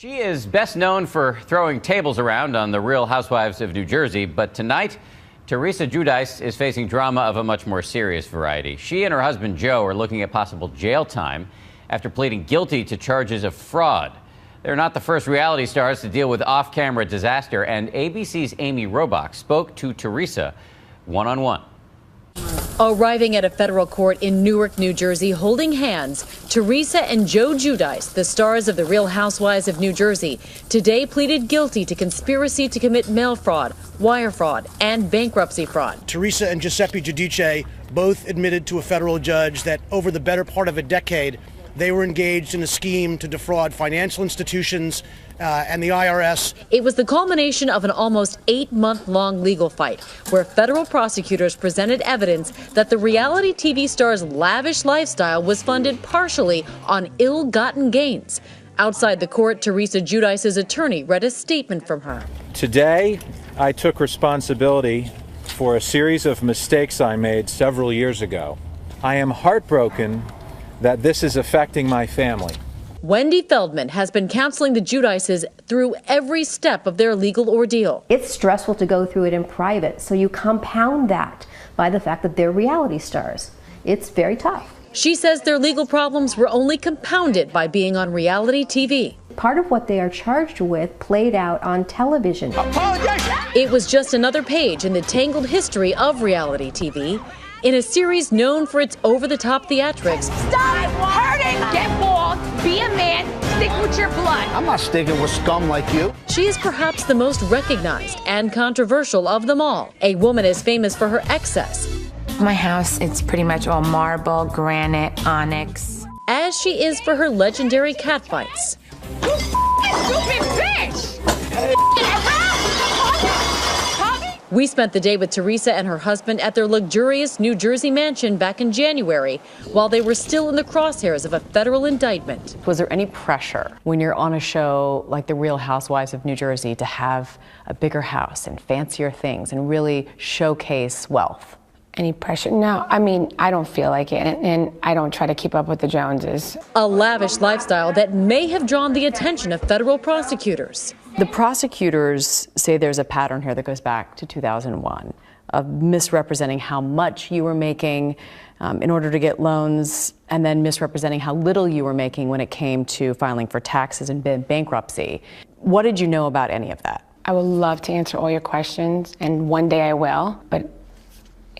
She is best known for throwing tables around on The Real Housewives of New Jersey, but tonight, Teresa Giudice is facing drama of a much more serious variety. She and her husband Joe are looking at possible jail time after pleading guilty to charges of fraud. They're not the first reality stars to deal with off-camera disaster, and ABC's Amy Robach spoke to Teresa one-on-one. Arriving at a federal court in Newark, New Jersey, holding hands, Teresa and Joe Giudice, the stars of The Real Housewives of New Jersey, today pleaded guilty to conspiracy to commit mail fraud, wire fraud, and bankruptcy fraud. Teresa and Giuseppe Giudice both admitted to a federal judge that over the better part of a decade, they were engaged in a scheme to defraud financial institutions and the IRS. It was the culmination of an almost 8-month-long legal fight where federal prosecutors presented evidence that the reality TV star's lavish lifestyle was funded partially on ill-gotten gains. Outside the court, Teresa Giudice's attorney read a statement from her. Today, I took responsibility for a series of mistakes I made several years ago. I am heartbroken that this is affecting my family. Wendy Feldman has been counseling the Giudices through every step of their legal ordeal. It's stressful to go through it in private, so you compound that by the fact that they're reality stars. It's very tough. She says their legal problems were only compounded by being on reality TV. Part of what they are charged with played out on television. It was just another page in the tangled history of reality TV. In a series known for its over-the-top theatrics. Stop hurting! Get bald, be a man, stick with your blood. I'm not sticking with scum like you. She is perhaps the most recognized and controversial of them all. A woman is famous for her excess. My house, it's pretty much all marble, granite, onyx. As she is for her legendary catfights. You stupid bitch! We spent the day with Teresa and her husband at their luxurious New Jersey mansion back in January, while they were still in the crosshairs of a federal indictment. Was there any pressure when you're on a show like The Real Housewives of New Jersey to have a bigger house and fancier things and really showcase wealth? Any pressure? No, I mean, I don't feel like it, and I don't try to keep up with the Joneses. A lavish lifestyle that may have drawn the attention of federal prosecutors. The prosecutors say there's a pattern here that goes back to 2001 of misrepresenting how much you were making in order to get loans, and then misrepresenting how little you were making when it came to filing for taxes and bankruptcy. What did you know about any of that? I would love to answer all your questions, and one day I will, but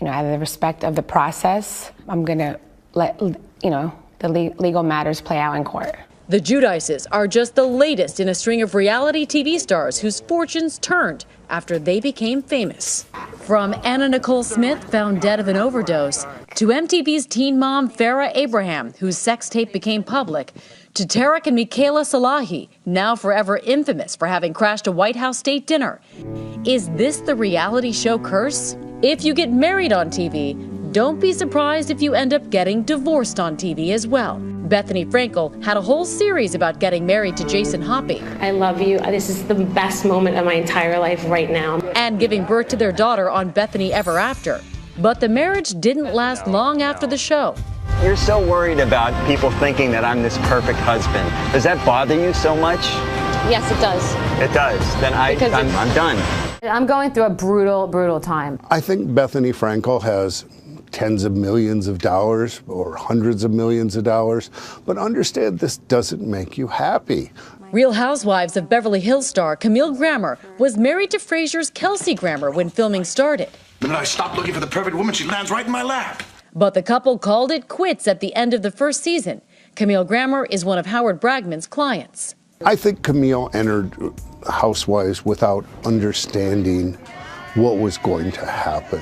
out of the respect of the process, I'm going to let, the legal matters play out in court. The Giudices are just the latest in a string of reality TV stars whose fortunes turned after they became famous. From Anna Nicole Smith, found dead of an overdose, to MTV's teen mom Farrah Abraham, whose sex tape became public, to Tarek and Michaela Salahi, now forever infamous for having crashed a White House state dinner. Is this the reality show curse? If you get married on TV, don't be surprised if you end up getting divorced on TV as well. Bethany Frankel had a whole series about getting married to Jason Hoppy. I love you. This is the best moment of my entire life right now. And giving birth to their daughter on Bethany Ever After. But the marriage didn't last long after the show. You're so worried about people thinking that I'm this perfect husband. Does that bother you so much? Yes, it does. It does. Then I'm done. I'm going through a brutal, brutal time. I think Bethany Frankel has tens of millions of dollars or hundreds of millions of dollars, but understand this doesn't make you happy. Real Housewives of Beverly Hills star Camille Grammer was married to Frasier's Kelsey Grammer when filming started. The minute I stop looking for the perfect woman, she lands right in my lap. But the couple called it quits at the end of the first season. Camille Grammer is one of Howard Bragman's clients. I think Camille entered Housewives without understanding what was going to happen.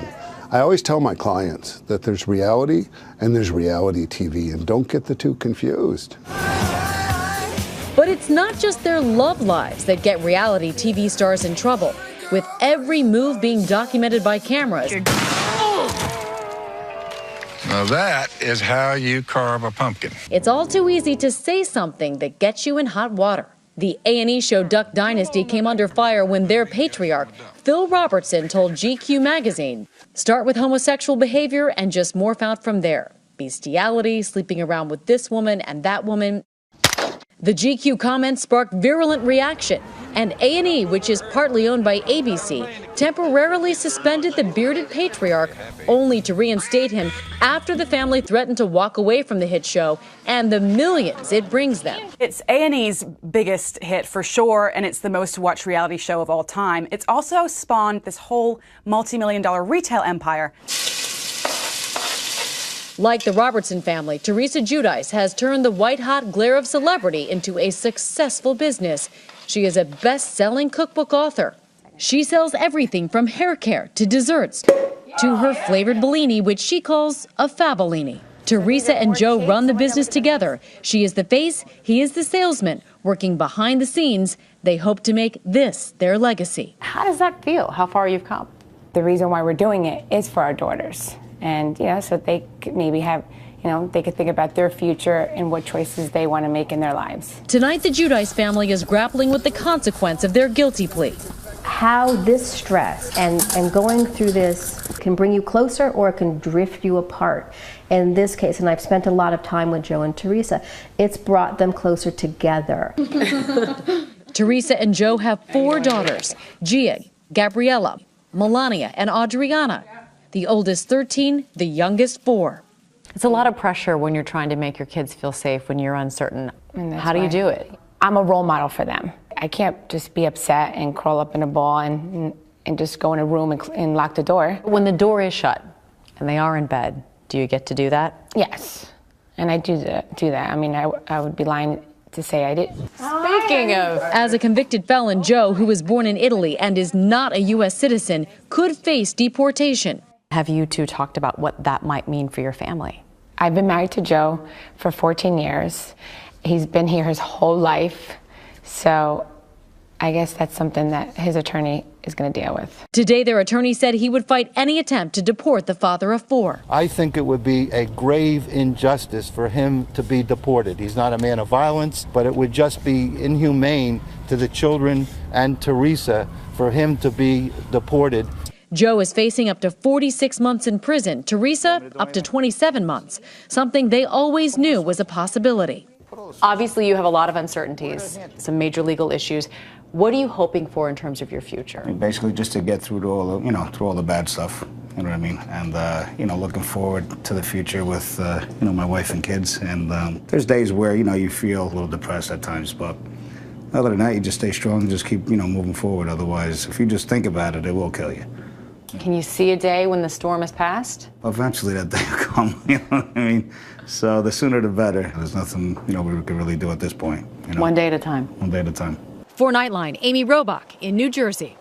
I always tell my clients that there's reality and there's reality TV, and don't get the two confused. But it's not just their love lives that get reality TV stars in trouble, with every move being documented by cameras. Now that is how you carve a pumpkin. It's all too easy to say something that gets you in hot water. The A&E show Duck Dynasty came under fire when their patriarch, Phil Robertson, told GQ magazine, "Start with homosexual behavior and just morph out from there. Bestiality, sleeping around with this woman and that woman." The GQ comment sparked virulent reaction, and A&E, which is partly owned by ABC, temporarily suspended the bearded patriarch, only to reinstate him after the family threatened to walk away from the hit show and the millions it brings them. It's A&E's biggest hit for sure, and it's the most watched reality show of all time. It's also spawned this whole multi-million-dollar retail empire. Like the Robertson family, Teresa Giudice has turned the white-hot glare of celebrity into a successful business. She is a best-selling cookbook author. She sells everything from hair care to desserts to her flavored Bellini, which she calls a Fabellini. Teresa and Joe run the business together. She is the face, he is the salesman. Working behind the scenes, they hope to make this their legacy. How does that feel? How far you've come? The reason why we're doing it is for our daughters. And, so they could maybe have, they could think about their future and what choices they want to make in their lives. Tonight, the Giudice family is grappling with the consequence of their guilty plea. How this stress and going through this can bring you closer or it can drift you apart. In this case, and I've spent a lot of time with Joe and Teresa, it's brought them closer together. Teresa and Joe have 4 daughters, Gia, Gabriella, Melania, and Adriana. The oldest 13, the youngest 4. It's a lot of pressure when you're trying to make your kids feel safe when you're uncertain. How do you do it? I'm a role model for them. I can't just be upset and crawl up in a ball and just go in a room and lock the door. When the door is shut and they are in bed, do you get to do that? Yes, and I do that. I mean, I would be lying to say I did. Speaking of, as a convicted felon, Joe, who was born in Italy and is not a U.S. citizen, could face deportation. Have you two talked about what that might mean for your family? I've been married to Joe for 14 years. He's been here his whole life, so I guess that's something that his attorney is going to deal with. Today, their attorney said he would fight any attempt to deport the father of 4. I think it would be a grave injustice for him to be deported. He's not a man of violence, but it would just be inhumane to the children and Teresa for him to be deported. Joe is facing up to 46 months in prison. Teresa, up to 27 months, something they always knew was a possibility. Obviously, you have a lot of uncertainties, some major legal issues. What are you hoping for in terms of your future? Basically, just to get through to all the, through all the bad stuff. You know what I mean? And looking forward to the future with my wife and kids. And there's days where you feel a little depressed at times, but other than that, you just stay strong and just keep moving forward. Otherwise, if you just think about it, it will kill you. Can you see a day when the storm has passed? Eventually that day will come, you know what I mean? So the sooner the better. There's nothing, we can really do at this point. One day at a time. One day at a time. For Nightline, Amy Robach in New Jersey.